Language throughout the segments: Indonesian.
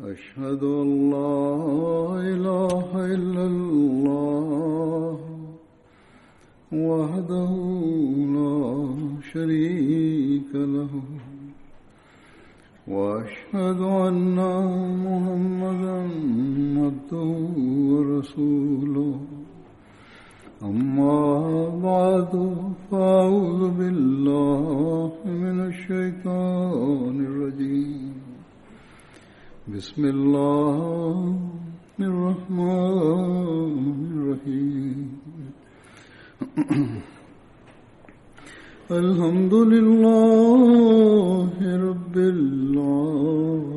أشهد أن لا إله إلا الله وحده لا شريك له وأشهد أن محمدا عبده ورسوله أما بعد فأعوذ بالله من الشيطان الرجيم بسم الله الرحمن الرحيم الحمد لله رب العالمين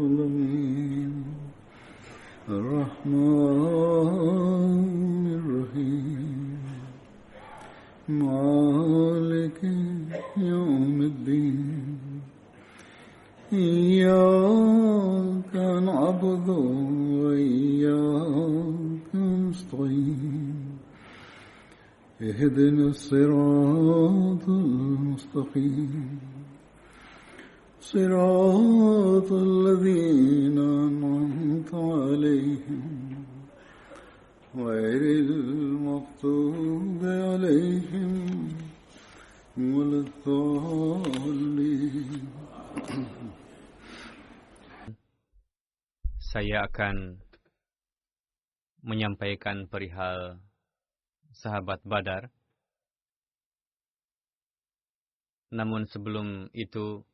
الرحمن الرحيم مالك يوم الدين إياك نعبد وإياك نستعين اهدنا الصراط المستقيم صراط الذين أنعمت عليهم غير المغضوب عليهم ولا الضالين. Saya akan menyampaikan perihal sahabat Badar. Namun sebelum itu,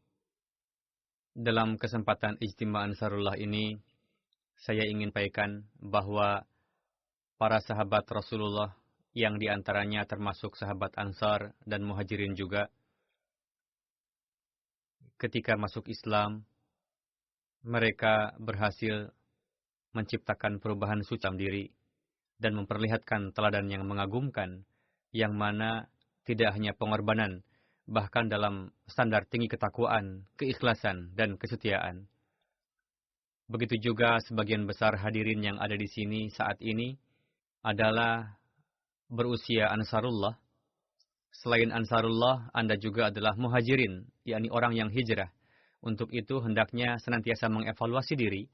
dalam kesempatan Ijtima Ansarullah ini, saya ingin sampaikan bahwa para sahabat Rasulullah yang diantaranya termasuk sahabat Ansar dan Muhajirin juga, ketika masuk Islam, mereka berhasil menciptakan perubahan suci dalam diri dan memperlihatkan teladan yang mengagumkan, yang mana tidak hanya pengorbanan, bahkan dalam standar tinggi ketakwaan, keikhlasan, dan kesetiaan. Begitu juga sebagian besar hadirin yang ada di sini saat ini adalah berusia Ansarullah. Selain Ansarullah, Anda juga adalah Muhajirin, yakni orang yang hijrah. Untuk itu, hendaknya senantiasa mengevaluasi diri,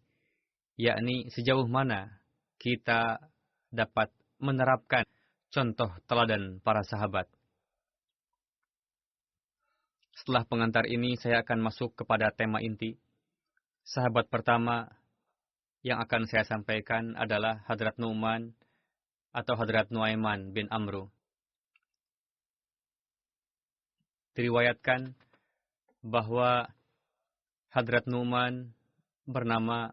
yakni sejauh mana kita dapat menerapkan contoh teladan para sahabat. Setelah pengantar ini, saya akan masuk kepada tema inti. Sahabat pertama yang akan saya sampaikan adalah Hadrat Nu'man atau Hadrat Nuaiman bin Amru. Diriwayatkan bahwa Hadrat Nu'man bernama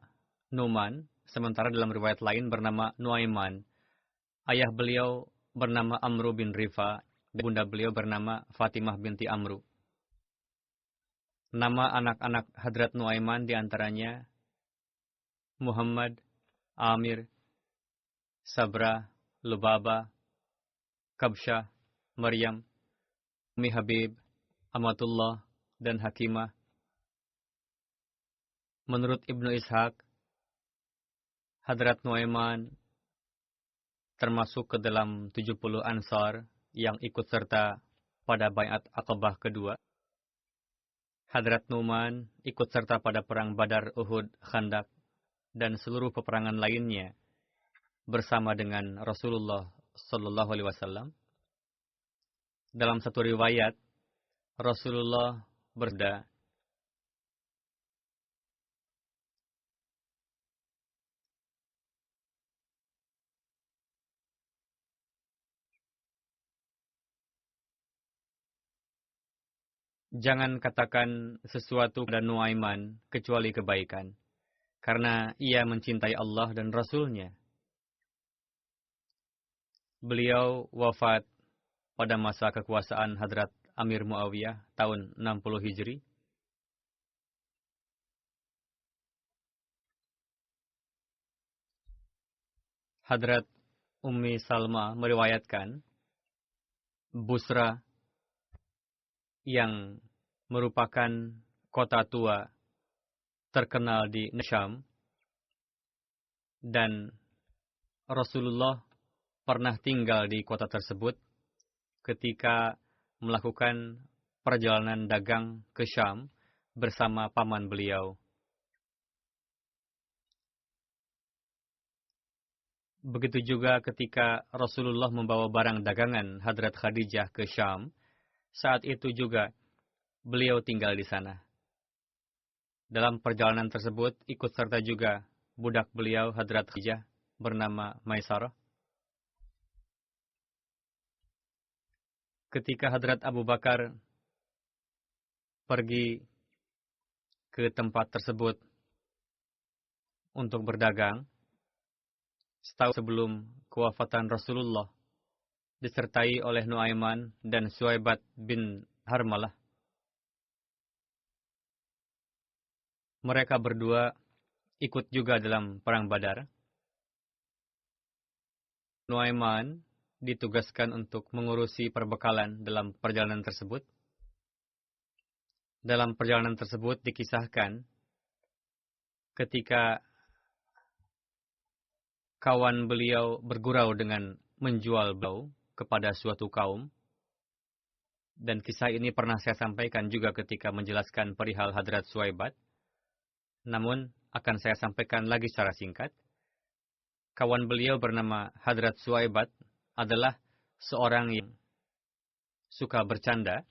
Nu'man, sementara dalam riwayat lain bernama Nuaiman. Ayah beliau bernama Amru bin Rifa, dan bunda beliau bernama Fatimah binti Amru. Nama anak-anak Hadrat Nuaiman diantaranya Muhammad, Amir, Sabra, Lubaba, Kabsyah, Maryam, Ummi Habib, Amatullah, dan Hakimah. Menurut Ibnu Ishaq, Hadrat Nuaiman termasuk ke dalam 70 Ansar yang ikut serta pada Bai'at Aqabah kedua. Hadrat Nu'man ikut serta pada perang Badar, Uhud, Khandaq, dan seluruh peperangan lainnya bersama dengan Rasulullah Sallallahu Alaihi Wasallam. Dalam satu riwayat, Rasulullah bersabda, "Jangan katakan sesuatu pada Nuaiman kecuali kebaikan, karena ia mencintai Allah dan Rasul-Nya." Beliau wafat pada masa kekuasaan Hadrat Amir Muawiyah tahun 60 Hijri. Hadrat Ummi Salma meriwayatkan, Busra yang merupakan kota tua terkenal di Syam, dan Rasulullah pernah tinggal di kota tersebut ketika melakukan perjalanan dagang ke Syam bersama paman beliau. Begitu juga ketika Rasulullah membawa barang dagangan Hadrat Khadijah ke Syam, saat itu juga beliau tinggal di sana. Dalam perjalanan tersebut ikut serta juga budak beliau Hadrat Khadijah bernama Maisarah. Ketika Hadrat Abu Bakar pergi ke tempat tersebut untuk berdagang, setahun sebelum kewafatan Rasulullah, disertai oleh Nuaiman dan Suaibat bin Harmalah. Mereka berdua ikut juga dalam Perang Badar. Nuaiman ditugaskan untuk mengurusi perbekalan dalam perjalanan tersebut. Dalam perjalanan tersebut dikisahkan ketika kawan beliau bergurau dengan menjual beliau kepada suatu kaum. Dan kisah ini pernah saya sampaikan juga ketika menjelaskan perihal Hadrat Suaibat. Namun akan saya sampaikan lagi secara singkat. Kawan beliau bernama Hadrat Suaibat adalah seorang yang suka bercanda.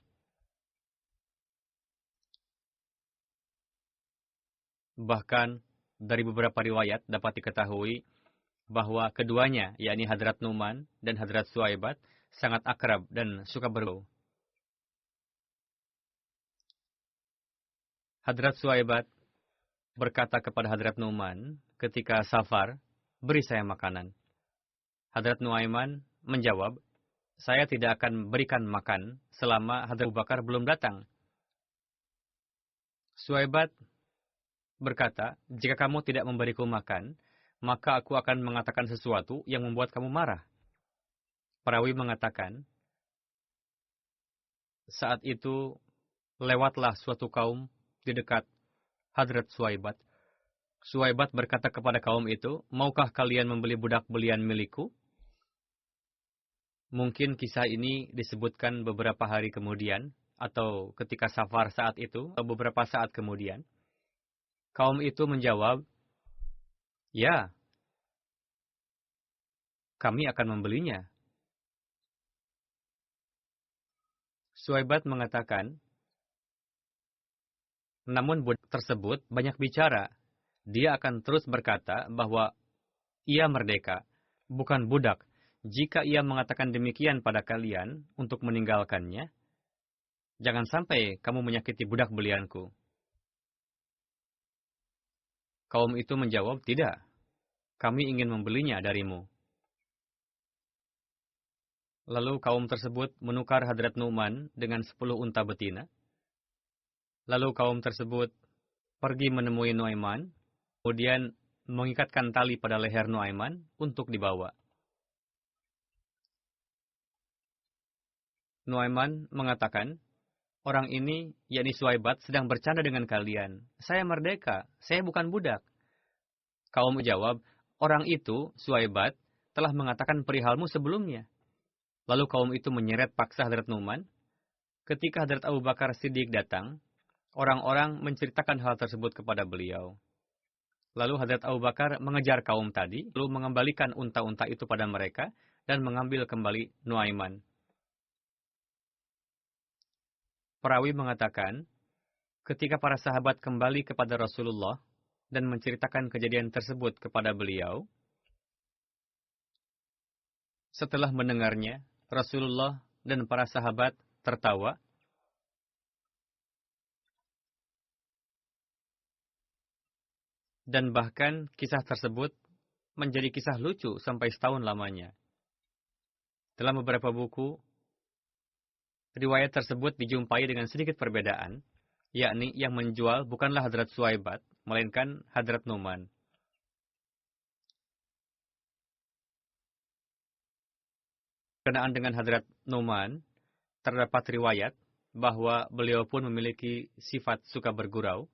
Bahkan dari beberapa riwayat dapat diketahui bahwa keduanya, yakni Hadrat Nu'man dan Hadrat Suaibat, sangat akrab dan suka bergaul. Hadrat Suaibat berkata kepada Hadrat Nu'man ketika safar, "Beri saya makanan." Hadrat Nuaiman menjawab, "Saya tidak akan berikan makan selama Hadrat Abu Bakar belum datang." Suaibat berkata, "Jika kamu tidak memberiku makan, maka aku akan mengatakan sesuatu yang membuat kamu marah." Perawi mengatakan, saat itu lewatlah suatu kaum di dekat Hadrat Suaibat. Suaibat berkata kepada kaum itu, "Maukah kalian membeli budak belian milikku?" Mungkin kisah ini disebutkan beberapa hari kemudian, atau ketika safar saat itu, atau beberapa saat kemudian. Kaum itu menjawab, "Ya, kami akan membelinya." Suaibat mengatakan, namun budak tersebut banyak bicara. Dia akan terus berkata bahwa ia merdeka, bukan budak. Jika ia mengatakan demikian pada kalian untuk meninggalkannya, jangan sampai kamu menyakiti budak belianku. Kaum itu menjawab, "Tidak, kami ingin membelinya darimu." Lalu kaum tersebut menukar Hadrat Nu'man dengan 10 unta betina. Lalu kaum tersebut pergi menemui Nuaiman, kemudian mengikatkan tali pada leher Nuaiman untuk dibawa. Nuaiman mengatakan, "Orang ini, yakni Suaibat, sedang bercanda dengan kalian. Saya merdeka, saya bukan budak." Kaum menjawab, "Orang itu, Suaibat, telah mengatakan perihalmu sebelumnya." Lalu kaum itu menyeret paksa Hadrat Nu'man. Ketika Hadrat Abu Bakar Siddiq datang, orang-orang menceritakan hal tersebut kepada beliau. Lalu Hadrat Abu Bakar mengejar kaum tadi, lalu mengembalikan unta-unta itu pada mereka, dan mengambil kembali Nuaiman. Perawi mengatakan, ketika para sahabat kembali kepada Rasulullah dan menceritakan kejadian tersebut kepada beliau, setelah mendengarnya, Rasulullah dan para sahabat tertawa. Dan bahkan kisah tersebut menjadi kisah lucu sampai setahun lamanya. Dalam beberapa buku, riwayat tersebut dijumpai dengan sedikit perbedaan, yakni yang menjual bukanlah Hadrat Suaibat, melainkan Hadrat Nu'man. Berkenaan dengan Hadrat Nu'man, terdapat riwayat bahwa beliau pun memiliki sifat suka bergurau,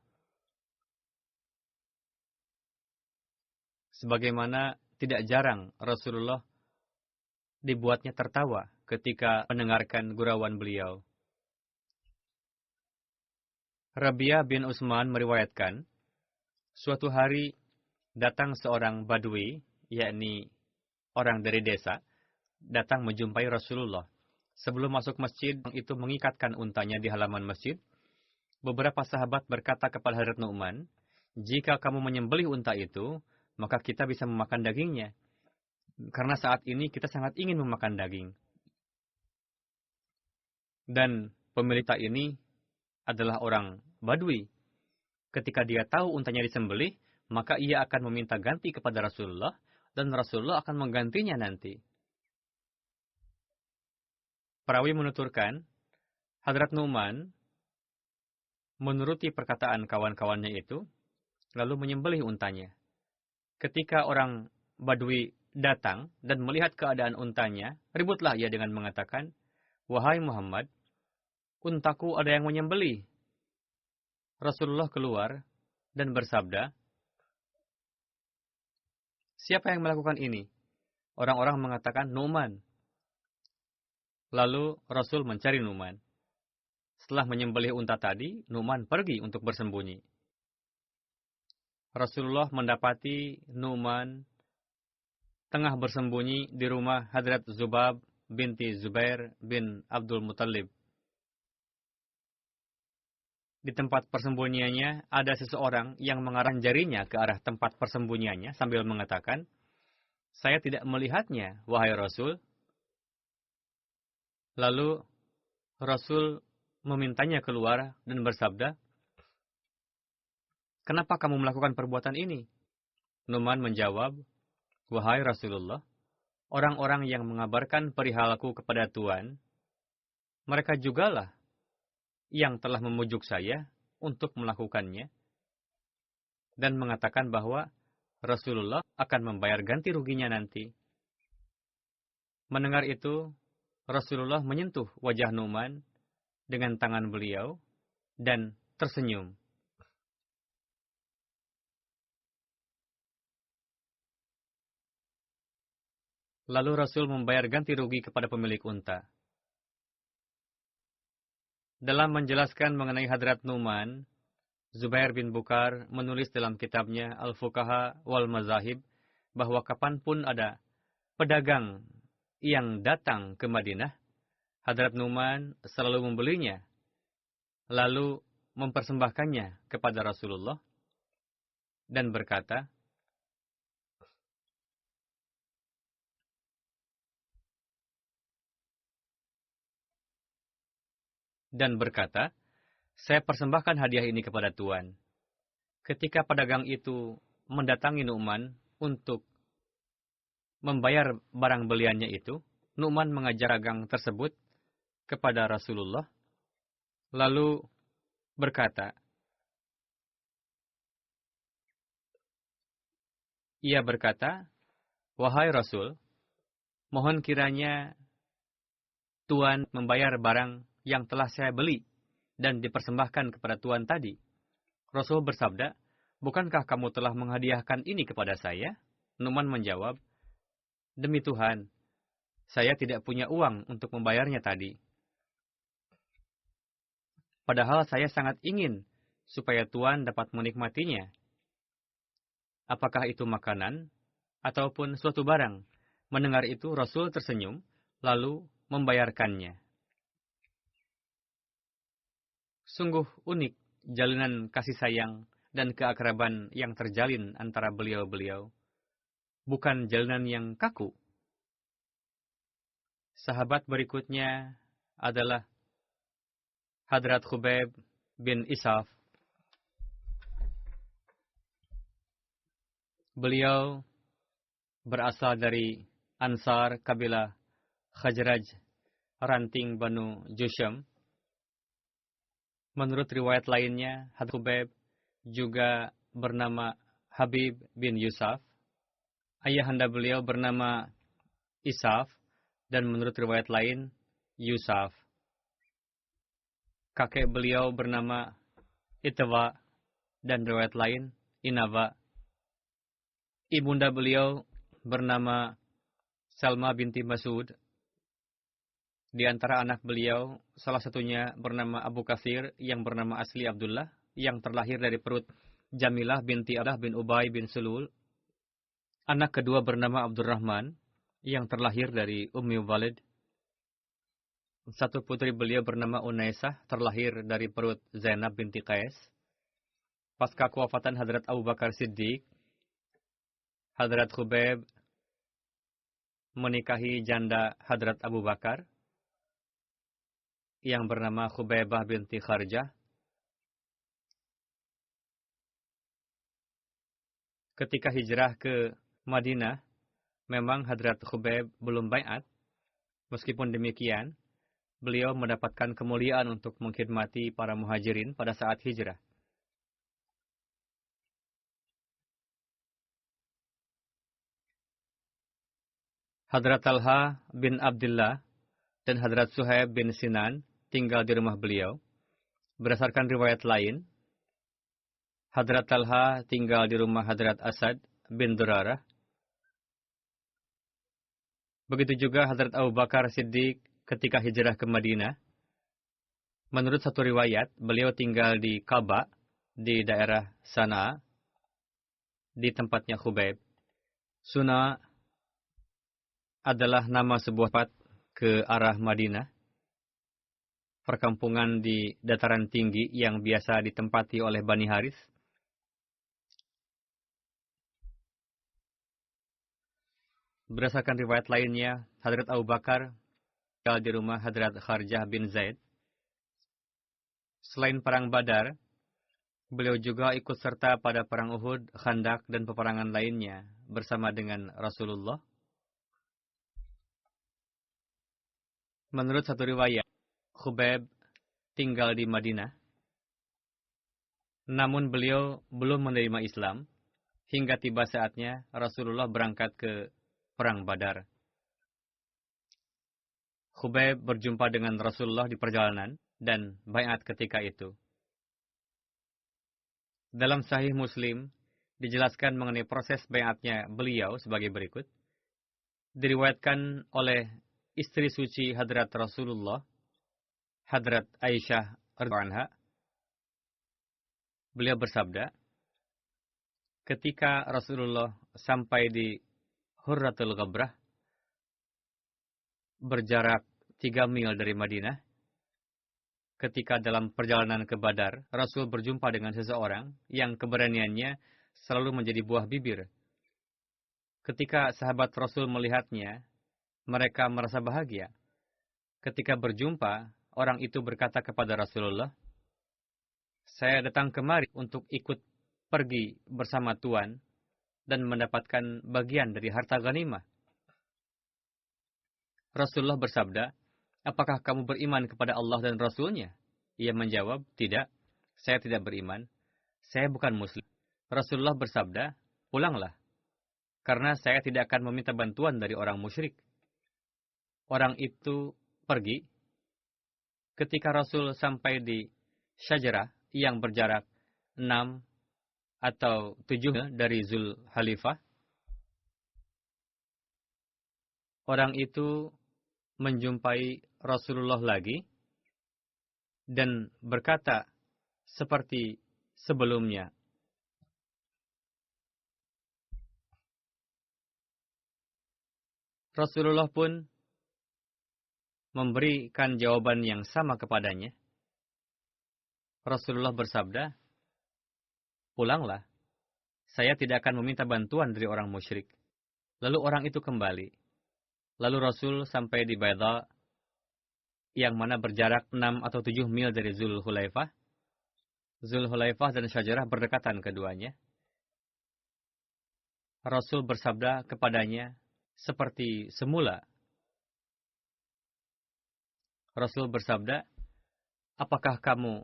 sebagaimana tidak jarang Rasulullah dibuatnya tertawa ketika mendengarkan gurauan beliau. Rabi'ah bin Utsman meriwayatkan, suatu hari datang seorang badui, yakni orang dari desa datang menjumpai Rasulullah. Sebelum masuk masjid, itu mengikatkan untanya di halaman masjid. Beberapa sahabat berkata kepada Hadrat Nu'man, "Jika kamu menyembelih unta itu, maka kita bisa memakan dagingnya. Karena saat ini kita sangat ingin memakan daging." Dan pemilik unta ini adalah orang Badui. Ketika dia tahu untanya disembelih, maka ia akan meminta ganti kepada Rasulullah, dan Rasulullah akan menggantinya nanti. Perawi menuturkan, Hadrat Nu'man menuruti perkataan kawan-kawannya itu, lalu menyembelih untanya. Ketika orang Badui datang dan melihat keadaan untanya, ributlah ia dengan mengatakan, "Wahai Muhammad, untaku ada yang menyembelih." Rasulullah keluar dan bersabda, "Siapa yang melakukan ini?" Orang-orang mengatakan, "Nu'man." Lalu Rasul mencari Nu'man. Setelah menyembelih unta tadi, Nu'man pergi untuk bersembunyi. Rasulullah mendapati Nu'man tengah bersembunyi di rumah Hadrat Zubab binti Zubair bin Abdul Muttalib. Di tempat persembunyiannya ada seseorang yang mengarahkan jarinya ke arah tempat persembunyiannya sambil mengatakan, "Saya tidak melihatnya, wahai Rasul." Lalu Rasul memintanya keluar dan bersabda, "Kenapa kamu melakukan perbuatan ini?" Nu'man menjawab, "Wahai Rasulullah, orang-orang yang mengabarkan perihalku kepada Tuan, mereka jugalah yang telah memujuk saya untuk melakukannya dan mengatakan bahwa Rasulullah akan membayar ganti ruginya nanti." Mendengar itu, Rasulullah menyentuh wajah Nu'man dengan tangan beliau dan tersenyum. Lalu Rasul membayar ganti rugi kepada pemilik unta. Dalam menjelaskan mengenai Hadrat Nu'man, Zubair bin Bukar menulis dalam kitabnya Al-Fuqaha wal Mazahib bahwa kapanpun ada pedagang yang datang ke Madinah, Hadrat Nu'man selalu membelinya, lalu mempersembahkannya kepada Rasulullah dan berkata, "Saya persembahkan hadiah ini kepada Tuan." Ketika pedagang itu mendatangi Nu'man untuk membayar barang beliannya itu, Nu'man mengajar dagang tersebut kepada Rasulullah, lalu berkata, "Wahai Rasul, mohon kiranya Tuan membayar barang yang telah saya beli dan dipersembahkan kepada Tuan tadi." Rasul bersabda, "Bukankah kamu telah menghadiahkan ini kepada saya?" Nu'man menjawab, "Demi Tuhan, saya tidak punya uang untuk membayarnya tadi. Padahal saya sangat ingin supaya Tuan dapat menikmatinya. Apakah itu makanan ataupun suatu barang?" Mendengar itu, Rasul tersenyum, lalu membayarkannya. Sungguh unik jalinan kasih sayang dan keakraban yang terjalin antara beliau-beliau. Bukan jalinan yang kaku. Sahabat berikutnya adalah Hadrat Khubayb bin Isaf. Beliau berasal dari Ansar kabilah Khazraj, ranting Banu Jusham. Menurut riwayat lainnya, Hadrat Khubayb juga bernama Habib bin Yusaf. Ayahanda beliau bernama Isaf, dan menurut riwayat lain, Yusaf. Kakek beliau bernama Itwa, dan riwayat lain, Inava. Ibunda beliau bernama Salma binti Masud. Di antara anak beliau, salah satunya bernama Abu Kathir, yang bernama asli Abdullah, yang terlahir dari perut Jamilah binti Abdah bin Ubay bin Sulul. Anak kedua bernama Abdurrahman, yang terlahir dari Ummi Walid. Satu putri beliau bernama Unaisah terlahir dari perut Zainab binti Qais. Pasca kewafatan Hadrat Abu Bakar Siddiq, Hadrat Khubaib menikahi janda Hadrat Abu Bakar yang bernama Khubaibah binti Kharjah. Ketika hijrah ke Madinah, memang Hadrat Khubaib belum baiat. Meskipun demikian, beliau mendapatkan kemuliaan untuk mengkhidmati para muhajirin pada saat hijrah. Hadrat Talha bin Abdullah dan Hadrat Suhaib bin Sinan tinggal di rumah beliau. Berdasarkan riwayat lain, Hadrat Talha tinggal di rumah Hadrat Asad bin Durarah. Begitu juga Hadrat Abu Bakar Siddiq ketika hijrah ke Madinah. Menurut satu riwayat, beliau tinggal di Kaba, di daerah Sana'a, di tempatnya Khubaib. Suna adalah nama sebuah tempat ke arah Madinah, perkampungan di dataran tinggi yang biasa ditempati oleh Bani Haris. Berdasarkan riwayat lainnya, Hadrat Abu Bakar tinggal di rumah Hadrat Kharjah bin Zaid. Selain perang Badar, beliau juga ikut serta pada perang Uhud, Khandak, dan peperangan lainnya bersama dengan Rasulullah. Menurut satu riwayat, Khubaib tinggal di Madinah. Namun beliau belum menerima Islam hingga tiba saatnya Rasulullah berangkat ke perang Badar. Khubaib berjumpa dengan Rasulullah di perjalanan dan baiat ketika itu. Dalam Sahih Muslim dijelaskan mengenai proses baiatnya beliau sebagai berikut. Diriwayatkan oleh istri suci Hadrat Rasulullah, Hadrat Aisyah radhiyallahu anha. Beliau bersabda, ketika Rasulullah sampai di Hurratul Ghabrah, berjarak 3 mil dari Madinah, ketika dalam perjalanan ke Badar, Rasul berjumpa dengan seseorang yang keberaniannya selalu menjadi buah bibir. Ketika sahabat Rasul melihatnya, mereka merasa bahagia. Ketika berjumpa, orang itu berkata kepada Rasulullah, "Saya datang kemari untuk ikut pergi bersama Tuan dan mendapatkan bagian dari harta ghanimah." Rasulullah bersabda, "Apakah kamu beriman kepada Allah dan Rasul-Nya?" Ia menjawab, "Tidak, saya tidak beriman. Saya bukan Muslim." Rasulullah bersabda, "Pulanglah, karena saya tidak akan meminta bantuan dari orang musyrik." Orang itu pergi. Ketika Rasul sampai di Syajarah yang berjarak 6 atau 7 mil dari Zul Halifah, orang itu menjumpai Rasulullah lagi dan berkata seperti sebelumnya. Rasulullah pun memberikan jawaban yang sama kepadanya. Rasulullah bersabda, "Pulanglah, saya tidak akan meminta bantuan dari orang musyrik." Lalu orang itu kembali. Lalu Rasul sampai di Baida, yang mana berjarak 6 atau 7 mil dari Zul Hulaifah. Zul Hulaifah dan Syajarah berdekatan keduanya. Rasul bersabda kepadanya seperti semula. Rasul bersabda, "Apakah kamu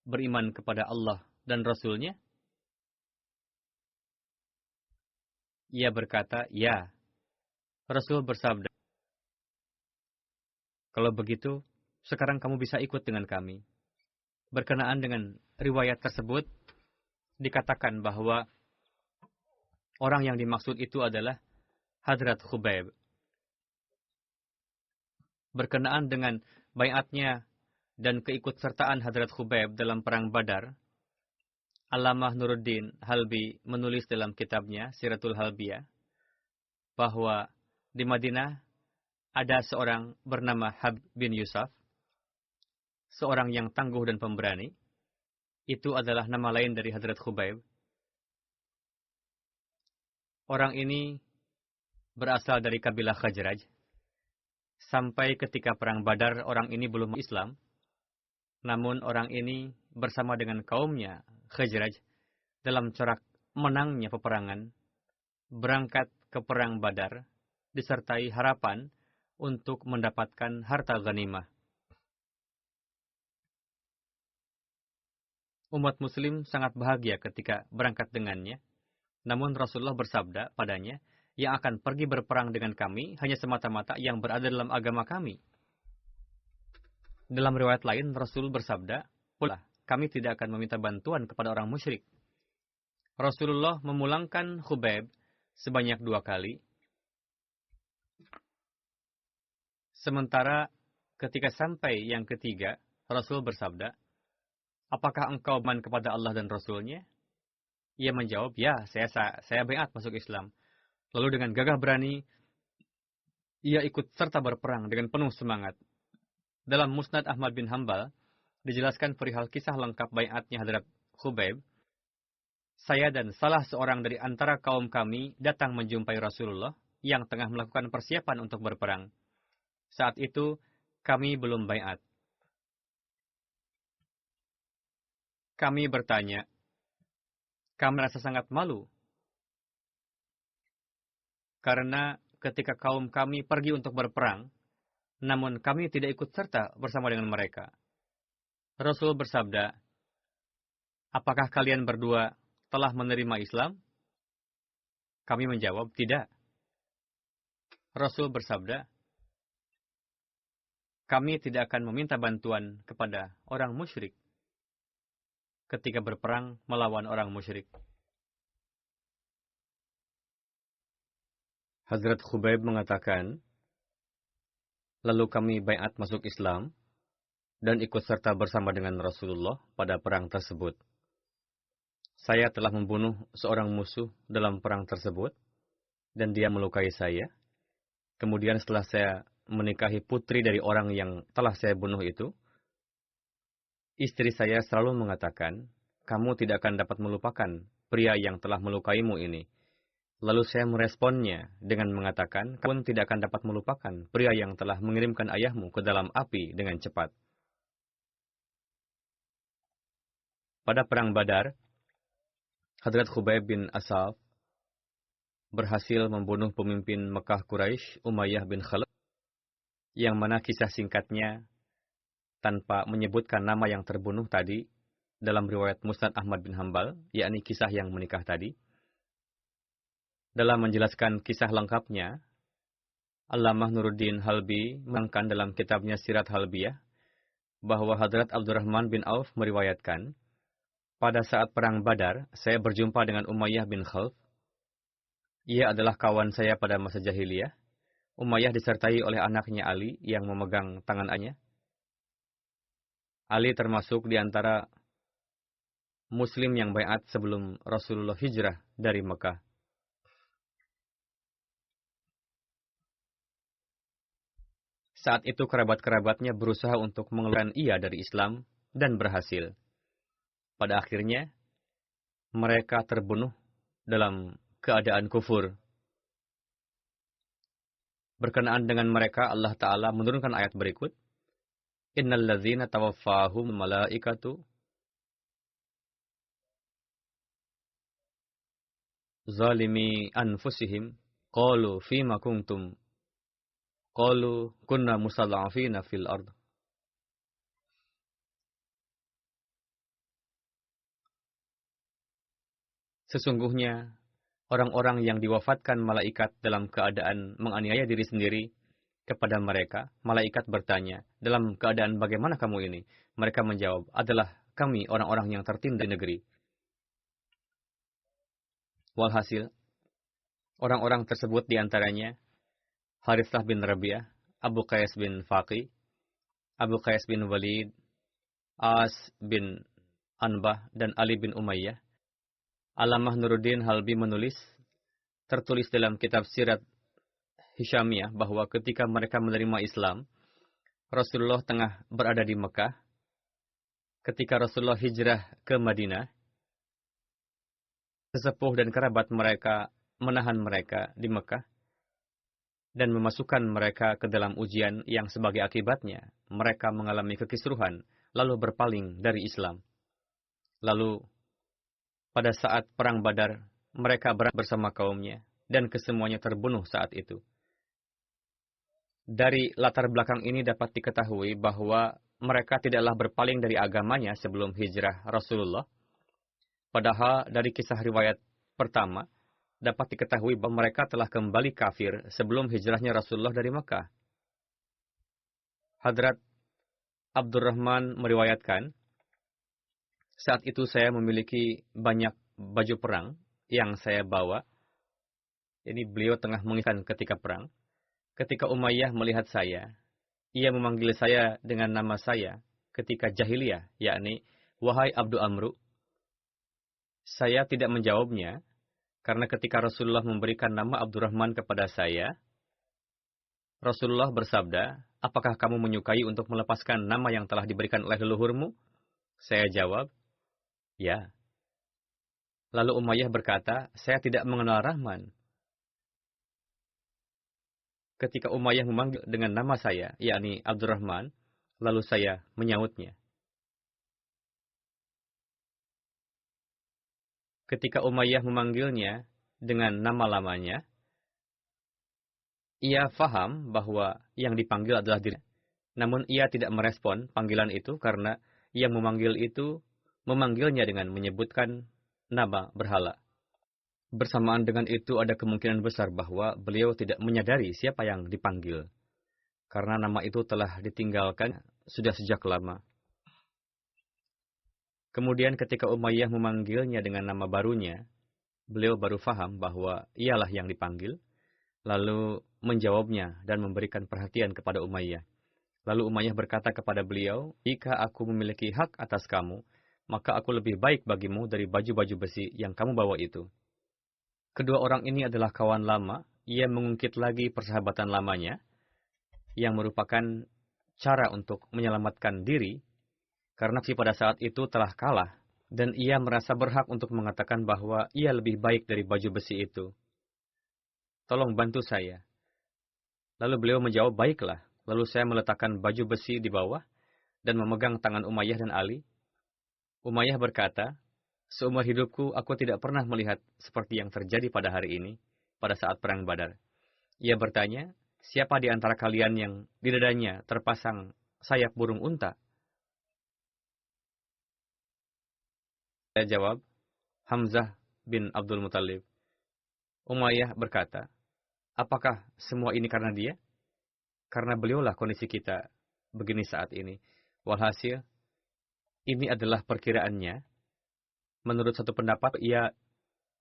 beriman kepada Allah dan Rasul-Nya?" Ia berkata, "Ya." Rasul bersabda, "Kalau begitu, sekarang kamu bisa ikut dengan kami." Berkenaan dengan riwayat tersebut, dikatakan bahwa orang yang dimaksud itu adalah Hadrat Khubaib. Berkenaan dengan baiatnya dan keikutsertaan Hadrat Khubaib dalam perang Badar, Allamah Nuruddin Halbi menulis dalam kitabnya Siratul Halbiyah bahwa di Madinah ada seorang bernama Hab bin Yusuf, seorang yang tangguh dan pemberani. Itu adalah nama lain dari Hadrat Khubayb. Orang ini berasal dari kabilah Khazraj. Sampai ketika perang Badar, orang ini belum Islam. Namun orang ini bersama dengan kaumnya, Khazraj, dalam corak menangnya peperangan, berangkat ke perang Badar, disertai harapan untuk mendapatkan harta ghanimah. Umat muslim sangat bahagia ketika berangkat dengannya. Namun Rasulullah bersabda padanya, yang akan pergi berperang dengan kami hanya semata-mata yang berada dalam agama kami. Dalam riwayat lain, Rasul bersabda, pula kami tidak akan meminta bantuan kepada orang musyrik. Rasulullah memulangkan Khubayb sebanyak 2 kali. Sementara ketika sampai yang ketiga, Rasul bersabda, apakah engkau beriman kepada Allah dan Rasulnya? Ia menjawab, ya, saya baiat masuk Islam. Lalu dengan gagah berani, ia ikut serta berperang dengan penuh semangat. Dalam Musnad Ahmad bin Hanbal, dijelaskan perihal kisah lengkap baiatnya Hadrat Khubayb. Saya dan salah seorang dari antara kaum kami datang menjumpai Rasulullah yang tengah melakukan persiapan untuk berperang. Saat itu, kami belum baiat. Kami bertanya, kami merasa sangat malu. Karena ketika kaum kami pergi untuk berperang, namun kami tidak ikut serta bersama dengan mereka. Rasul bersabda, apakah kalian berdua telah menerima Islam? Kami menjawab, tidak. Rasul bersabda, kami tidak akan meminta bantuan kepada orang musyrik ketika berperang melawan orang musyrik. Hazrat Khubayb mengatakan, lalu kami baiat masuk Islam dan ikut serta bersama dengan Rasulullah pada perang tersebut. Saya telah membunuh seorang musuh dalam perang tersebut dan dia melukai saya. Kemudian setelah saya menikahi putri dari orang yang telah saya bunuh itu, istri saya selalu mengatakan, kamu tidak akan dapat melupakan pria yang telah melukaimu ini. Lalu saya meresponnya dengan mengatakan, kamu tidak akan dapat melupakan pria yang telah mengirimkan ayahmu ke dalam api dengan cepat. Pada perang Badar, Hadrat Khubayb bin Asaf berhasil membunuh pemimpin Mekah Quraisy Umayyah bin Khalaf, yang mana kisah singkatnya tanpa menyebutkan nama yang terbunuh tadi dalam riwayat Musnad Ahmad bin Hanbal, yakni kisah yang menikah tadi. Dalam menjelaskan kisah lengkapnya, Allamah Nuruddin Halbi menerangkan dalam kitabnya Sirat Halbiyah bahwa Hadrat Abdurrahman bin Auf meriwayatkan, pada saat perang Badar, saya berjumpa dengan Umayyah bin Khalaf. Ia adalah kawan saya pada masa jahiliyah. Umayyah disertai oleh anaknya Ali yang memegang tangan ayahnya. Ali termasuk di antara Muslim yang baiat sebelum Rasulullah hijrah dari Mekah. Saat itu kerabat-kerabatnya berusaha untuk mengeluarkan ia dari Islam dan berhasil. Pada akhirnya, mereka terbunuh dalam keadaan kufur. Berkenaan dengan mereka, Allah Ta'ala menurunkan ayat berikut. Innal ladzina tawaffahum malaikatu zalimi anfusihim qalu fima kuntum qalu kunna mustad'afina fil ard. Sesungguhnya orang-orang yang diwafatkan malaikat dalam keadaan menganiaya diri sendiri, kepada mereka malaikat bertanya, dalam keadaan bagaimana kamu ini? Mereka menjawab, adalah kami orang-orang yang tertindas di negeri. Walhasil, orang-orang tersebut diantaranya Harithah bin Rabi'ah, Abu Qais bin Faqih, Abu Qais bin Walid, As bin Anbah, dan Ali bin Umayyah. Allamah Nuruddin Halbi menulis, tertulis dalam kitab Sirat Hishamiyah bahwa ketika mereka menerima Islam, Rasulullah tengah berada di Mekah. Ketika Rasulullah hijrah ke Madinah, sesepuh dan kerabat mereka menahan mereka di Mekah dan memasukkan mereka ke dalam ujian yang sebagai akibatnya mereka mengalami kekisruhan lalu berpaling dari Islam. Lalu pada saat perang Badar, mereka berangkat bersama kaumnya dan kesemuanya terbunuh saat itu. Dari latar belakang ini dapat diketahui bahwa mereka tidaklah berpaling dari agamanya sebelum hijrah Rasulullah. Padahal dari kisah riwayat pertama, dapat diketahui bahwa mereka telah kembali kafir sebelum hijrahnya Rasulullah dari Makkah. Hadrat Abdurrahman meriwayatkan, saat itu saya memiliki banyak baju perang yang saya bawa. Ini beliau tengah mengisahkan ketika perang. Ketika Umayyah melihat saya, ia memanggil saya dengan nama saya ketika jahiliyah, yakni, "Wahai Abdu Amru." Saya tidak menjawabnya, karena ketika Rasulullah memberikan nama Abdurrahman kepada saya, Rasulullah bersabda, "Apakah kamu menyukai untuk melepaskan nama yang telah diberikan oleh leluhurmu?" Saya jawab, "Ya." Lalu Umayyah berkata, "Saya tidak mengenal Rahman." Ketika Umayyah memanggil dengan nama saya, yakni Abdurrahman, lalu saya menyautnya. Ketika Umayyah memanggilnya dengan nama lamanya, ia faham bahwa yang dipanggil adalah dirinya. Namun ia tidak merespon panggilan itu karena yang memanggil itu memanggilnya dengan menyebutkan nama berhala. Bersamaan dengan itu ada kemungkinan besar bahwa beliau tidak menyadari siapa yang dipanggil, karena nama itu telah ditinggalkan sudah sejak lama. Kemudian ketika Umayyah memanggilnya dengan nama barunya, beliau baru faham bahwa ialah yang dipanggil, lalu menjawabnya dan memberikan perhatian kepada Umayyah. Lalu Umayyah berkata kepada beliau, "Jika aku memiliki hak atas kamu, maka aku lebih baik bagimu dari baju-baju besi yang kamu bawa itu." Kedua orang ini adalah kawan lama. Ia mengungkit lagi persahabatan lamanya, yang merupakan cara untuk menyelamatkan diri, karena si pada saat itu telah kalah, dan ia merasa berhak untuk mengatakan bahwa ia lebih baik dari baju besi itu. "Tolong bantu saya." Lalu beliau menjawab, "Baiklah." Lalu saya meletakkan baju besi di bawah, dan memegang tangan Umayyah dan Ali. Umayyah berkata, "Seumur hidupku, aku tidak pernah melihat seperti yang terjadi pada hari ini, pada saat Perang Badar." Ia bertanya, "Siapa di antara kalian yang di dadanya terpasang sayap burung unta?" Saya jawab, "Hamzah bin Abdul Muttalib." Umayyah berkata, "Apakah semua ini karena dia?" Karena beliaulah kondisi kita begini saat ini. Walhasil, ini adalah perkiraannya. Menurut satu pendapat,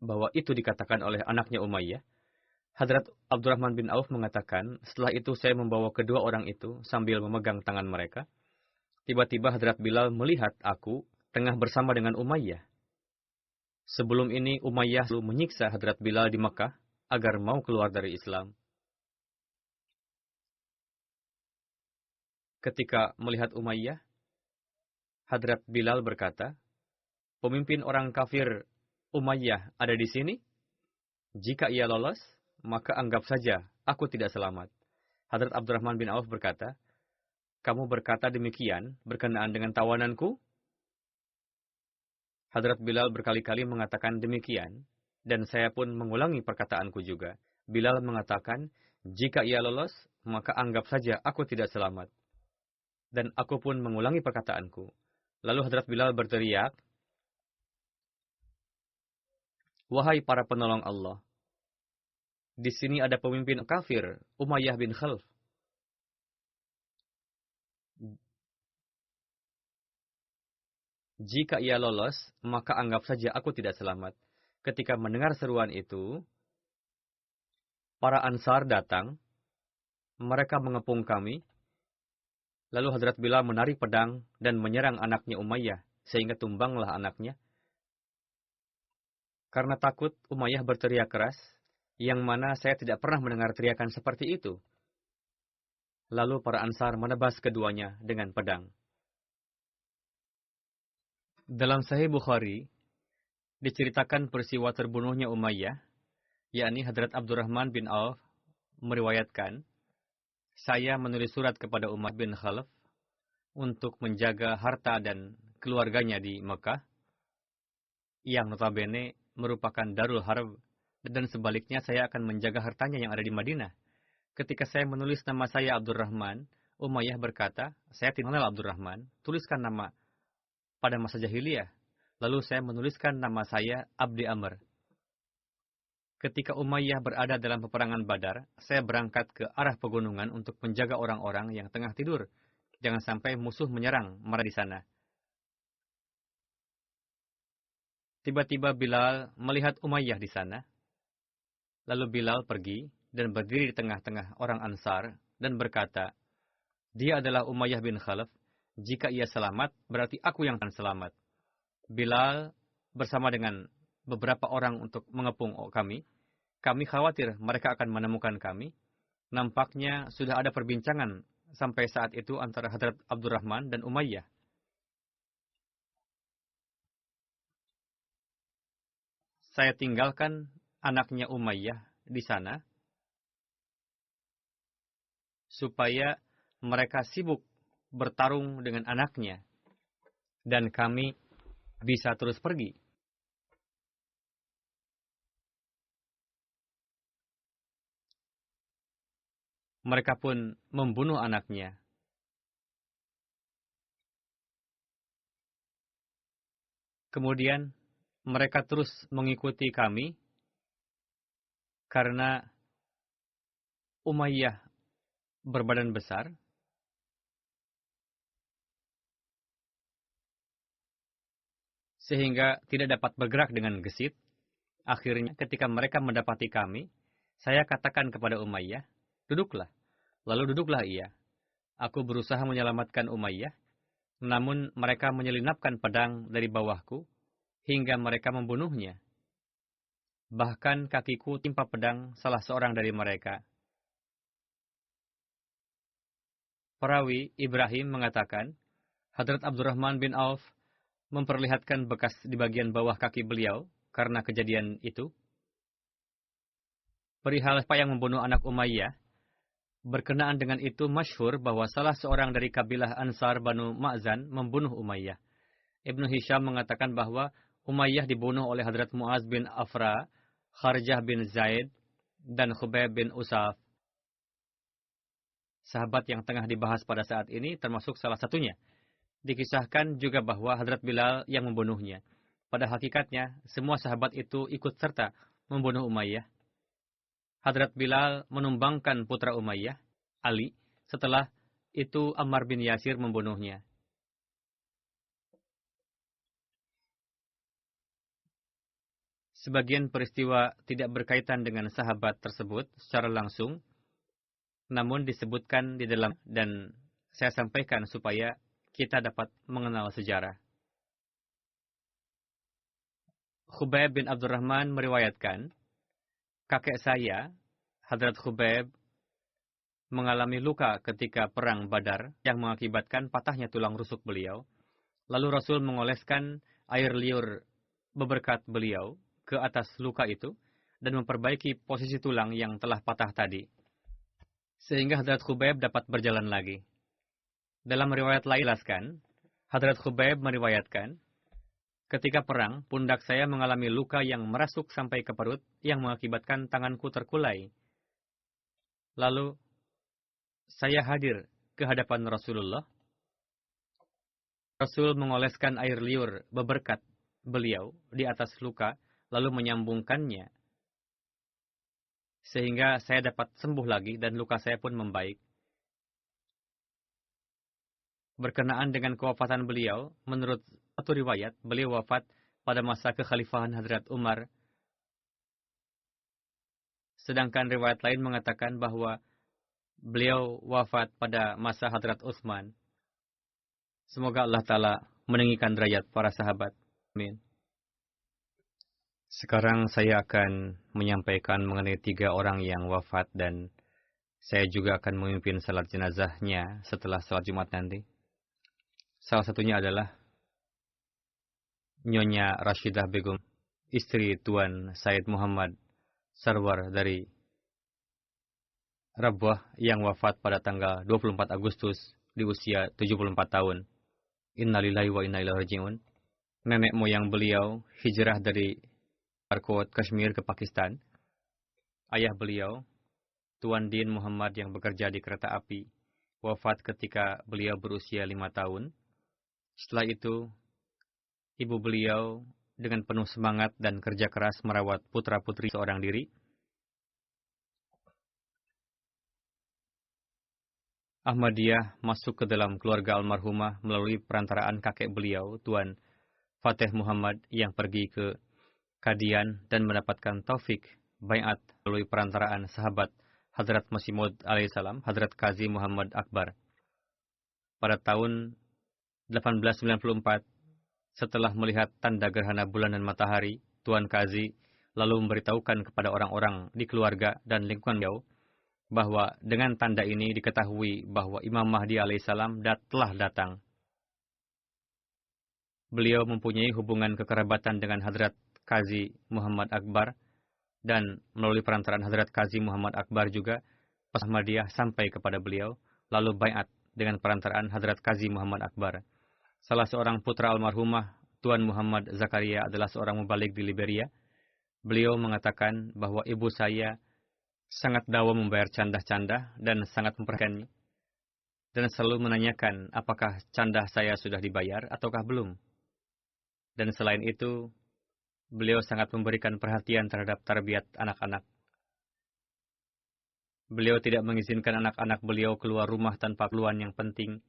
bahwa itu dikatakan oleh anaknya Umayyah. Hadrat Abdurrahman bin Auf mengatakan, setelah itu saya membawa kedua orang itu sambil memegang tangan mereka. Tiba-tiba Hadrat Bilal melihat aku tengah bersama dengan Umayyah. Sebelum ini Umayyah selalu menyiksa Hadrat Bilal di Mekah agar mau keluar dari Islam. Ketika melihat Umayyah, Hadrat Bilal berkata, "Pemimpin orang kafir Umayyah ada di sini? Jika ia lolos, maka anggap saja aku tidak selamat." Hadrat Abdurrahman bin Auf berkata, "Kamu berkata demikian berkenaan dengan tawananku?" Hadrat Bilal berkali-kali mengatakan demikian, dan saya pun mengulangi perkataanku juga. Bilal mengatakan, "Jika ia lolos, maka anggap saja aku tidak selamat." Dan aku pun mengulangi perkataanku. Lalu Hadrat Bilal berteriak, "Wahai para penolong Allah, di sini ada pemimpin kafir, Umayyah bin Khalaf. Jika ia lolos, maka anggap saja aku tidak selamat." Ketika mendengar seruan itu, para Ansar datang, mereka mengepung kami, lalu Hadrat Bilal menarik pedang dan menyerang anaknya Umayyah, sehingga tumbanglah anaknya. Karena takut, Umayyah berteriak keras, yang mana saya tidak pernah mendengar teriakan seperti itu. Lalu para Ansar menebas keduanya dengan pedang. Dalam Sahih Bukhari, diceritakan peristiwa terbunuhnya Umayyah, yakni Hadrat Abdurrahman bin Auf, meriwayatkan, saya menulis surat kepada Umar bin Khalaf untuk menjaga harta dan keluarganya di Mekah, yang notabene merupakan Darul Harb, dan sebaliknya saya akan menjaga hartanya yang ada di Madinah. Ketika saya menulis nama saya Abdurrahman, Umayyah berkata, saya tidak kenal Abdurrahman, tuliskan nama pada masa jahiliyah. Lalu saya menuliskan nama saya Abdi Amr. Ketika Umayyah berada dalam peperangan Badar, saya berangkat ke arah pegunungan untuk menjaga orang-orang yang tengah tidur. Jangan sampai musuh menyerang mereka di sana. Tiba-tiba Bilal melihat Umayyah di sana. Lalu Bilal pergi dan berdiri di tengah-tengah orang Ansar dan berkata, dia adalah Umayyah bin Khalaf. Jika ia selamat, berarti aku yang akan selamat. Bilal bersama dengan beberapa orang untuk mengepung kami. Kami khawatir mereka akan menemukan kami. Nampaknya sudah ada perbincangan sampai saat itu antara Hadrat Abdurrahman dan Umayyah. Saya tinggalkan anaknya Umayyah di sana supaya mereka sibuk bertarung dengan anaknya dan kami bisa terus pergi. Mereka pun membunuh anaknya. Kemudian mereka terus mengikuti kami karena Umayyah berbadan besar. Sehingga tidak dapat bergerak dengan gesit. Akhirnya ketika mereka mendapati kami, saya katakan kepada Umayyah, duduklah. Lalu duduklah ia. Aku berusaha menyelamatkan Umayyah, namun mereka menyelinapkan pedang dari bawahku, hingga mereka membunuhnya. Bahkan kakiku timpa pedang salah seorang dari mereka. Perawi Ibrahim mengatakan, Hadrat Abdurrahman bin Auf memperlihatkan bekas di bagian bawah kaki beliau karena kejadian itu. Perihal siapa yang membunuh anak Umayyah, berkenaan dengan itu masyhur bahwa salah seorang dari kabilah Ansar Banu Ma'zan membunuh Umayyah. Ibnu Hisham mengatakan bahwa Umayyah dibunuh oleh Hadrat Mu'az bin Afra, Kharjah bin Zaid, dan Khubayb bin Usaf. Sahabat yang tengah dibahas pada saat ini termasuk salah satunya. Dikisahkan juga bahwa Hadrat Bilal yang membunuhnya. Pada hakikatnya, semua sahabat itu ikut serta membunuh Umayyah. Hadrat Bilal menumbangkan putra Umayyah, Ali, setelah itu Ammar bin Yasir membunuhnya. Sebagian peristiwa tidak berkaitan dengan sahabat tersebut secara langsung, namun disebutkan di dalam dan saya sampaikan supaya kita dapat mengenal sejarah. Khubayb bin Abdurrahman meriwayatkan, kakek saya, Hadrat Khubayb, mengalami luka ketika perang Badar yang mengakibatkan patahnya tulang rusuk beliau. Lalu Rasul mengoleskan air liur beberkat beliau ke atas luka itu dan memperbaiki posisi tulang yang telah patah tadi. Sehingga Hadrat Khubayb dapat berjalan lagi. Dalam riwayat lain jelaskan, Hadrat Khubayb meriwayatkan, ketika perang, pundak saya mengalami luka yang merasuk sampai ke perut yang mengakibatkan tanganku terkulai. Lalu, saya hadir ke hadapan Rasulullah. Rasul mengoleskan air liur beberkat beliau di atas luka, lalu menyambungkannya. Sehingga saya dapat sembuh lagi dan luka saya pun membaik. Berkenaan dengan kewafatan beliau, menurut satu riwayat, beliau wafat pada masa kekhalifahan Hadrat Umar. Sedangkan riwayat lain mengatakan bahwa beliau wafat pada masa Hadrat Utsman. Semoga Allah Ta'ala meninggikan derajat para sahabat. Amin. Sekarang saya akan menyampaikan mengenai 3 orang yang wafat dan saya juga akan memimpin salat jenazahnya setelah salat Jumat nanti. Salah satunya adalah Nyonya Rashidah Begum, istri Tuan Said Muhammad Sarwar dari Rabwah yang wafat pada tanggal 24 Agustus di usia 74 tahun. Innalillahi wa inna ilaihi raji'un. Nenek moyang beliau hijrah dari Arkot, Kashmir ke Pakistan. Ayah beliau, Tuan Din Muhammad yang bekerja di kereta api, wafat ketika beliau berusia 5 tahun. Setelah itu, ibu beliau dengan penuh semangat dan kerja keras merawat putra-putri seorang diri. Ahmadiyah masuk ke dalam keluarga almarhumah melalui perantaraan kakek beliau, Tuan Fateh Muhammad yang pergi ke Kadian dan mendapatkan taufik baiat melalui perantaraan sahabat Hadrat Masih Maud alaihissalam, Hadrat Qazi Muhammad Akbar. Pada tahun 1894, setelah melihat tanda gerhana bulan dan matahari, Tuan Qazi lalu memberitahukan kepada orang-orang di keluarga dan lingkungan beliau bahwa dengan tanda ini diketahui bahwa Imam Mahdi alaihissalam telah datang. Beliau mempunyai hubungan kekerabatan dengan Hadrat Qazi Muhammad Akbar, dan melalui perantaraan Hadrat Qazi Muhammad Akbar juga, Ahmadiyah sampai kepada beliau, lalu baiat dengan perantaraan Hadrat Qazi Muhammad Akbar. Salah seorang putra almarhumah, Tuan Muhammad Zakaria adalah seorang mubalik di Liberia. Beliau mengatakan bahwa ibu saya sangat dawa membayar candah-candah dan sangat memperhatikannya, dan selalu menanyakan apakah candah saya sudah dibayar ataukah belum. Dan selain itu, beliau sangat memberikan perhatian terhadap tarbiyat anak-anak. Beliau tidak mengizinkan anak-anak beliau keluar rumah tanpa keperluan yang penting,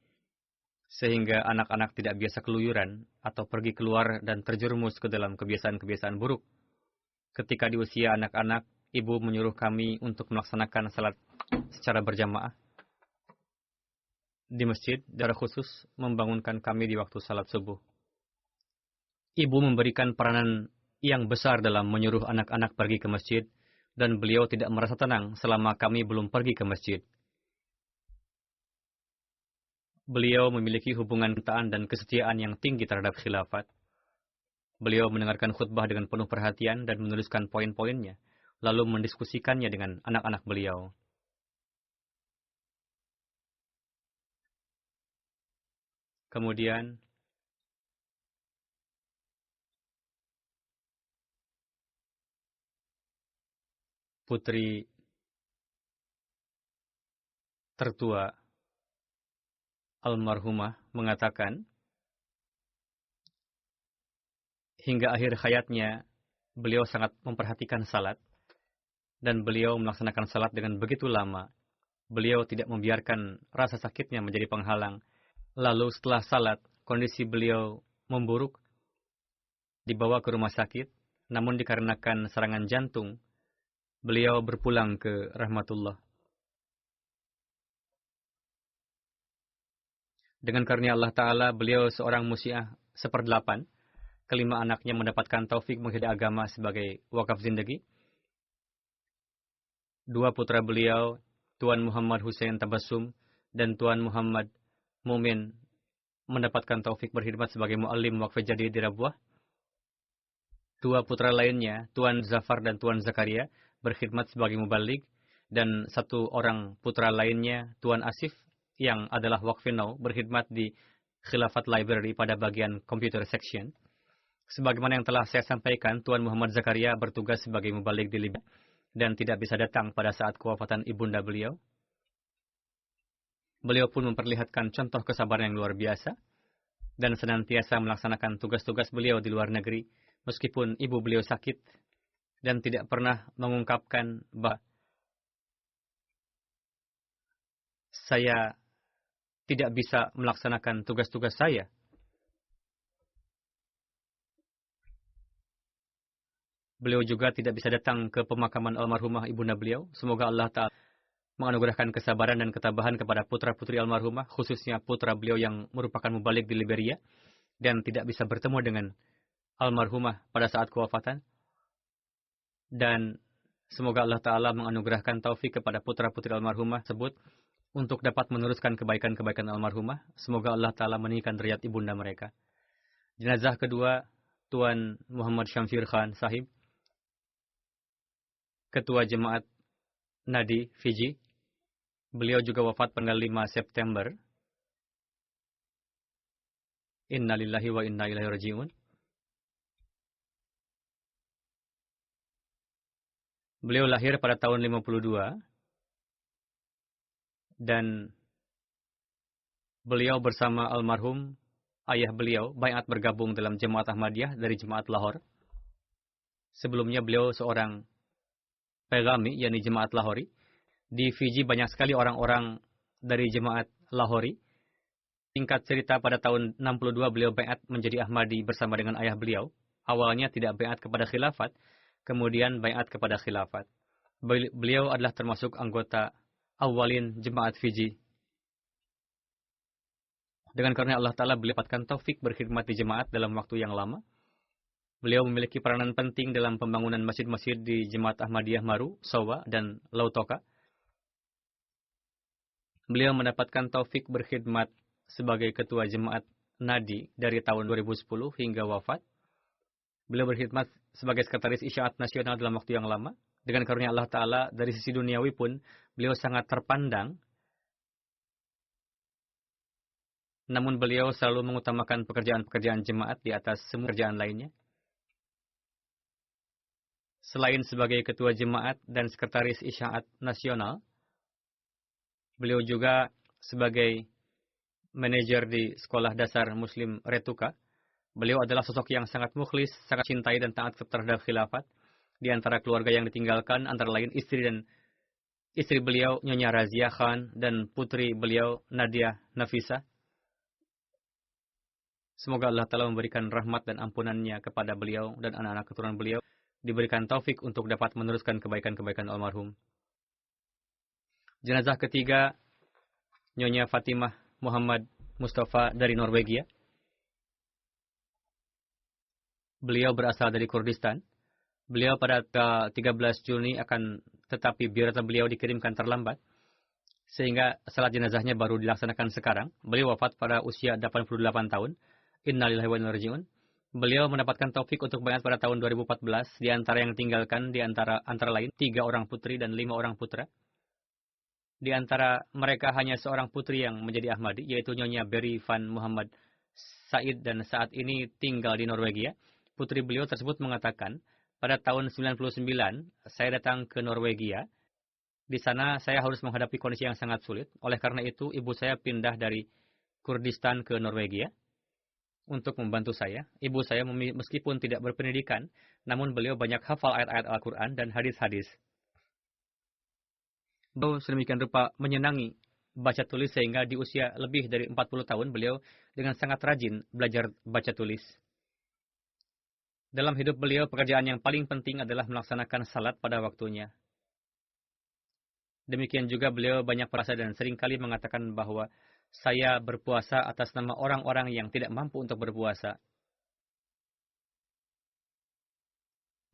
sehingga anak-anak tidak biasa keluyuran atau pergi keluar dan terjerumus ke dalam kebiasaan-kebiasaan buruk. Ketika di usia anak-anak, ibu menyuruh kami untuk melaksanakan salat secara berjamaah di masjid, secara khusus membangunkan kami di waktu salat subuh. Ibu memberikan peranan yang besar dalam menyuruh anak-anak pergi ke masjid, dan beliau tidak merasa tenang selama kami belum pergi ke masjid. Beliau memiliki hubungan kecintaan dan kesetiaan yang tinggi terhadap khilafat. Beliau mendengarkan khutbah dengan penuh perhatian dan menuliskan poin-poinnya, lalu mendiskusikannya dengan anak-anak beliau. Kemudian, putri tertua almarhumah mengatakan, hingga akhir hayatnya, beliau sangat memperhatikan salat, dan beliau melaksanakan salat dengan begitu lama. Beliau tidak membiarkan rasa sakitnya menjadi penghalang. Lalu setelah salat, kondisi beliau memburuk, dibawa ke rumah sakit, namun dikarenakan serangan jantung, beliau berpulang ke rahmatullah. Dengan karunia Allah Ta'ala, beliau seorang musiah 1/8. Kelima anaknya mendapatkan taufik menghidupkan agama sebagai wakaf zindagi. 2 putra beliau, Tuan Muhammad Hussein Tabassum dan Tuan Muhammad Mumin, mendapatkan taufik berkhidmat sebagai muallim wakaf jadi di Rabwah. 2 putra lainnya, Tuan Zafar dan Tuan Zakaria, berkhidmat sebagai mubalik, dan 1 orang putra lainnya, Tuan Asif, yang adalah wakfinau, berkhidmat di Khilafat Library pada bagian Computer Section. Sebagaimana yang telah saya sampaikan, Tuan Muhammad Zakaria bertugas sebagai mubalik di Libya dan tidak bisa datang pada saat kewafatan ibunda beliau. Beliau pun memperlihatkan contoh kesabaran yang luar biasa dan senantiasa melaksanakan tugas-tugas beliau di luar negeri, meskipun ibu beliau sakit, dan tidak pernah mengungkapkan bahwa saya tidak bisa melaksanakan tugas-tugas saya. Beliau juga tidak bisa datang ke pemakaman almarhumah ibunda beliau. Semoga Allah Ta'ala menganugerahkan kesabaran dan ketabahan kepada putra-putri almarhumah, khususnya putra beliau yang merupakan mubalik di Liberia dan tidak bisa bertemu dengan almarhumah pada saat kewafatan. Dan semoga Allah Ta'ala menganugerahkan taufik kepada putra-putri almarhumah tersebut untuk dapat meneruskan kebaikan-kebaikan almarhumah. Semoga Allah Ta'ala meninggikan derajat ibunda mereka. Jenazah kedua, Tuan Muhammad Syamsir Khan Sahib, Ketua Jemaat Nadi, Fiji. Beliau juga wafat pada 5 September. Innalillahi wa inna ilaihi raji'un. Beliau lahir pada tahun 52 dan beliau bersama almarhum ayah beliau baiat bergabung dalam Jemaat Ahmadiyah dari Jemaat Lahore. Sebelumnya beliau seorang pegami, yakni Jemaat Lahori. Di Fiji banyak sekali orang-orang dari Jemaat Lahori. Singkat cerita, pada tahun 62 beliau baiat menjadi Ahmadi bersama dengan ayah beliau. Awalnya tidak baiat kepada khilafat, kemudian baiat kepada khilafat. Beliau adalah termasuk anggota awalin Jemaat Fiji. Dengan karunia Allah Ta'ala beliau dapatkan taufik berkhidmat di jemaat dalam waktu yang lama. Beliau memiliki peranan penting dalam pembangunan masjid-masjid di Jemaat Ahmadiyah Maru, Sawa, dan Lautoka. Beliau mendapatkan taufik berkhidmat sebagai ketua Jemaat Nadi dari tahun 2010 hingga wafat. Beliau berkhidmat sebagai sekretaris Isyaat Nasional dalam waktu yang lama. Dengan karunia Allah Ta'ala, dari sisi duniawi pun, beliau sangat terpandang. Namun beliau selalu mengutamakan pekerjaan-pekerjaan jemaat di atas semua pekerjaan lainnya. Selain sebagai ketua jemaat dan sekretaris Isyaat Nasional, beliau juga sebagai manajer di Sekolah Dasar Muslim Retuka. Beliau adalah sosok yang sangat mukhlis, sangat cintai dan taat terhadap khilafat. Di antara keluarga yang ditinggalkan, antara lain istri beliau Nyonya Razia Khan dan putri beliau Nadia Nafisa. Semoga Allah Ta'ala memberikan rahmat dan ampunannya kepada beliau dan anak-anak keturunan beliau. Diberikan taufik untuk dapat meneruskan kebaikan-kebaikan almarhum. Jenazah ketiga, Nyonya Fatimah Muhammad Mustafa dari Norwegia. Beliau berasal dari Kurdistan. Beliau pada 13 Juni tetapi biodata beliau dikirimkan terlambat, sehingga salat jenazahnya baru dilaksanakan sekarang. Beliau wafat pada usia 88 tahun. Innalillahi wa inna ilaihi raji'un. Beliau mendapatkan taufik untuk baiat pada tahun 2014. Di antara yang tinggalkan, antara lain 3 orang putri dan 5 orang putra. Di antara mereka hanya seorang putri yang menjadi Ahmadi, yaitu Nyonya Berry Van Muhammad Said, dan saat ini tinggal di Norwegia. Putri beliau tersebut mengatakan, pada tahun 99, saya datang ke Norwegia. Di sana saya harus menghadapi kondisi yang sangat sulit. Oleh karena itu, ibu saya pindah dari Kurdistan ke Norwegia untuk membantu saya. Ibu saya meskipun tidak berpendidikan, namun beliau banyak hafal ayat-ayat Al-Quran dan hadis-hadis. Beliau sedemikian rupa menyenangi baca tulis sehingga di usia lebih dari 40 tahun beliau dengan sangat rajin belajar baca tulis. Dalam hidup beliau, pekerjaan yang paling penting adalah melaksanakan salat pada waktunya. Demikian juga beliau banyak perasa dan seringkali mengatakan bahwa saya berpuasa atas nama orang-orang yang tidak mampu untuk berpuasa.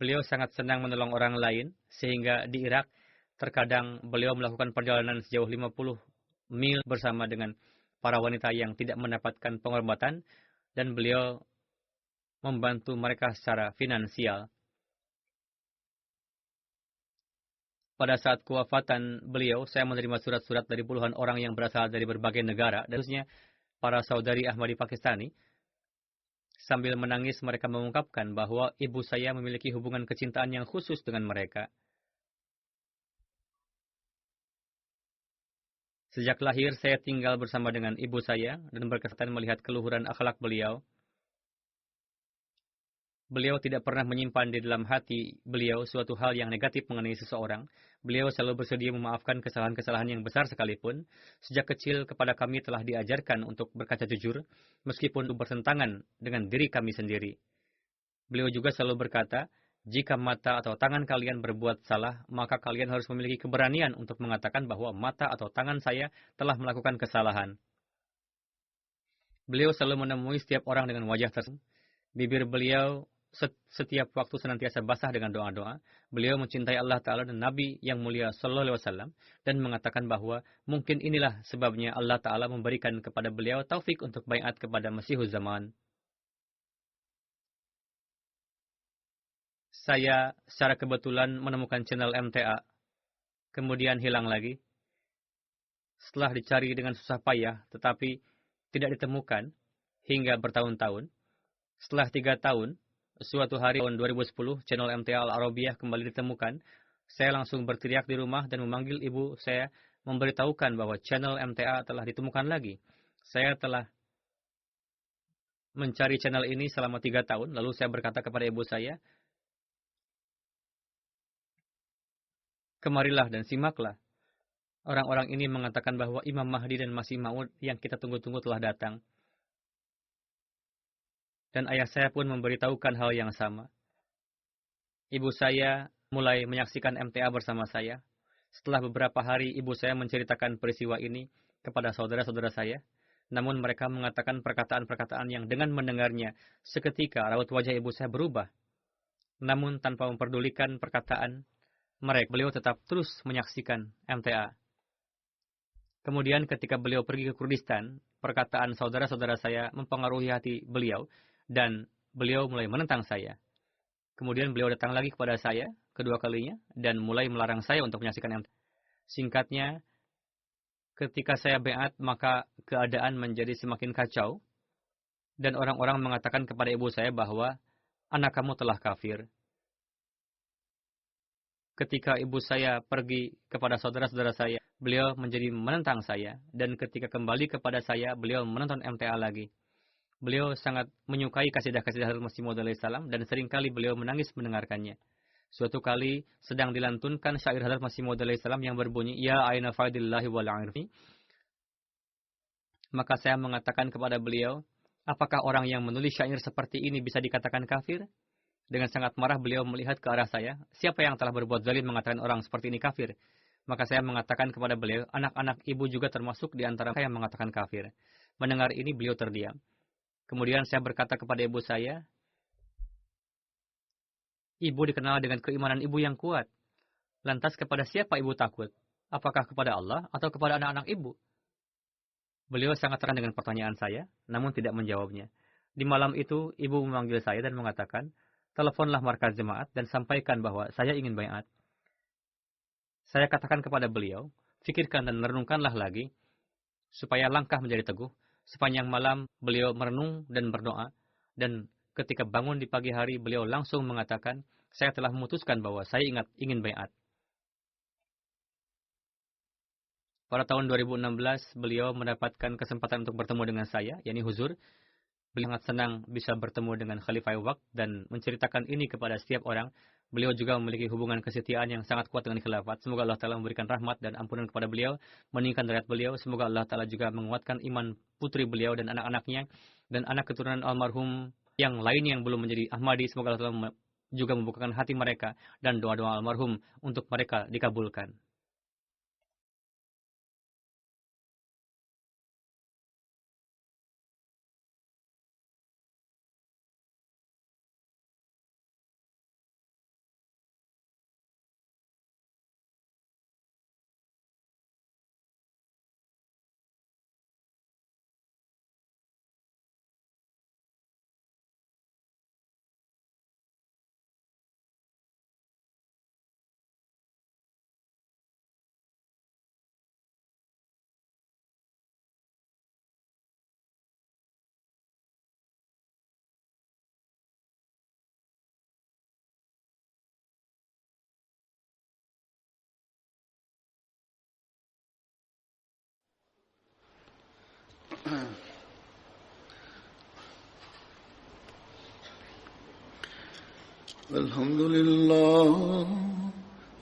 Beliau sangat senang menolong orang lain, sehingga di Irak terkadang beliau melakukan perjalanan sejauh 50 mil bersama dengan para wanita yang tidak mendapatkan pengobatan, dan beliau membantu mereka secara finansial. Pada saat kewafatan beliau, saya menerima surat-surat dari puluhan orang yang berasal dari berbagai negara, dan khususnya para saudari Ahmadi Pakistani. Sambil menangis, mereka mengungkapkan bahwa ibu saya memiliki hubungan kecintaan yang khusus dengan mereka. Sejak lahir, saya tinggal bersama dengan ibu saya dan berkesempatan melihat keluhuran akhlak beliau. Beliau tidak pernah menyimpan di dalam hati beliau suatu hal yang negatif mengenai seseorang. Beliau selalu bersedia memaafkan kesalahan-kesalahan yang besar sekalipun. Sejak kecil kepada kami telah diajarkan untuk berkata jujur, meskipun itu bertentangan dengan diri kami sendiri. Beliau juga selalu berkata, jika mata atau tangan kalian berbuat salah, maka kalian harus memiliki keberanian untuk mengatakan bahwa mata atau tangan saya telah melakukan kesalahan. Beliau selalu menemui setiap orang dengan wajah tersebut. Bibir beliau setiap waktu senantiasa basah dengan doa-doa. Beliau mencintai Allah Ta'ala dan Nabi yang mulia Sallallahu Alaihi Wasallam dan mengatakan bahwa mungkin inilah sebabnya Allah Ta'ala memberikan kepada beliau taufik untuk baiat kepada Masihuz Zaman. Saya secara kebetulan menemukan channel MTA, kemudian hilang lagi. Setelah dicari dengan susah payah, tetapi tidak ditemukan hingga bertahun-tahun. Setelah 3 tahun, suatu hari tahun 2010, channel MTA Al-Arabiyah kembali ditemukan. Saya langsung berteriak di rumah dan memanggil ibu saya memberitahukan bahwa channel MTA telah ditemukan lagi. Saya telah mencari channel ini selama 3 tahun, lalu saya berkata kepada ibu saya, kemarilah dan simaklah. Orang-orang ini mengatakan bahwa Imam Mahdi dan Masih Maud yang kita tunggu-tunggu telah datang. Dan ayah saya pun memberitahukan hal yang sama. Ibu saya mulai menyaksikan MTA bersama saya. Setelah beberapa hari, ibu saya menceritakan peristiwa ini kepada saudara-saudara saya. Namun mereka mengatakan perkataan-perkataan yang dengan mendengarnya, seketika raut wajah ibu saya berubah. Namun tanpa memperdulikan perkataan mereka, beliau tetap terus menyaksikan MTA. Kemudian ketika beliau pergi ke Kurdistan, perkataan saudara-saudara saya mempengaruhi hati beliau, dan beliau mulai menentang saya. Kemudian beliau datang lagi kepada saya, kedua kalinya, dan mulai melarang saya untuk menyaksikan MTA. Singkatnya, ketika saya baiat, maka keadaan menjadi semakin kacau, dan orang-orang mengatakan kepada ibu saya bahwa anak kamu telah kafir. Ketika ibu saya pergi kepada saudara-saudara saya, beliau menjadi menentang saya. Dan ketika kembali kepada saya, beliau menonton MTA lagi. Beliau sangat menyukai kasidah-kasidah Hazrat Masih Maud alaihissalam dan seringkali beliau menangis mendengarkannya. Suatu kali sedang dilantunkan syair Hazrat Masih Maud alaihissalam yang berbunyi, Ya aina faidillahi wal irfi. Maka saya mengatakan kepada beliau, apakah orang yang menulis syair seperti ini bisa dikatakan kafir? Dengan sangat marah beliau melihat ke arah saya. Siapa yang telah berbuat zalim mengatakan orang seperti ini kafir? Maka saya mengatakan kepada beliau, anak-anak ibu juga termasuk di antara saya yang mengatakan kafir. Mendengar ini beliau terdiam. Kemudian saya berkata kepada ibu saya, ibu dikenal dengan keimanan ibu yang kuat. Lantas kepada siapa ibu takut? Apakah kepada Allah atau kepada anak-anak ibu? Beliau sangat terang dengan pertanyaan saya, namun tidak menjawabnya. Di malam itu, ibu memanggil saya dan mengatakan, teleponlah markaz jemaat dan sampaikan bahwa saya ingin baiat. Saya katakan kepada beliau, fikirkan dan merenungkanlah lagi, supaya langkah menjadi teguh. Sepanjang malam beliau merenung dan berdoa, dan ketika bangun di pagi hari beliau langsung mengatakan, saya telah memutuskan bahwa saya ingin baiat. Pada tahun 2016 beliau mendapatkan kesempatan untuk bertemu dengan saya, yakni huzur. Beliau sangat senang bisa bertemu dengan Khalifah Abu Bakar dan menceritakan ini kepada setiap orang. Beliau juga memiliki hubungan kesetiaan yang sangat kuat dengan khilafat. Semoga Allah Ta'ala memberikan rahmat dan ampunan kepada beliau, meningkatkan derajat beliau. Semoga Allah Ta'ala juga menguatkan iman putri beliau dan anak-anaknya, dan anak keturunan almarhum yang lain yang belum menjadi Ahmadi. Semoga Allah Ta'ala juga membukakan hati mereka, dan doa-doa almarhum untuk mereka dikabulkan.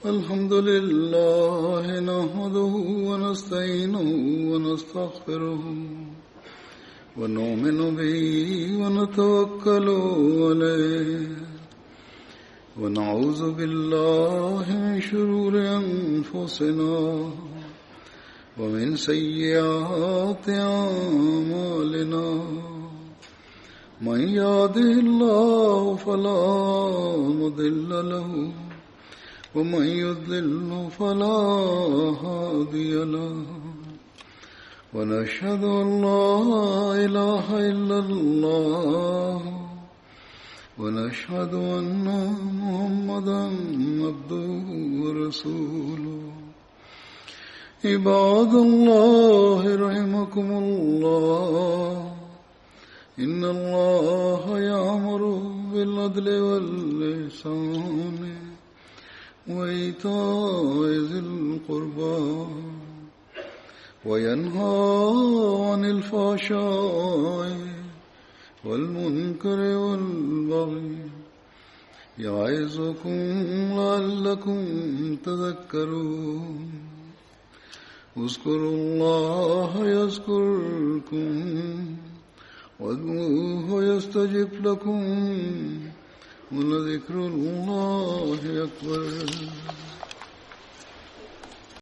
الحمد لله نحمده ونستعينه ونستغفره ونؤمن به ونتوكل عليه ونعوذ بالله من شرور أنفسنا ومن سيئات أعمالنا من يهده الله فلا مضل له ومن يضلل فلا هادي له ونشهد أن لا إله إلا الله ونشهد أن محمدا عبده ورسوله عباد الله رحمكم الله إن الله يأمر بالعدل والإحسان وإيتاء ذي القربى وينهى عن الفحشاء والمنكر والبغي يعظكم لعلكم تذكرون اذكروا الله يذكركم وادعوه يستجب لكم ولذكر الله أكبر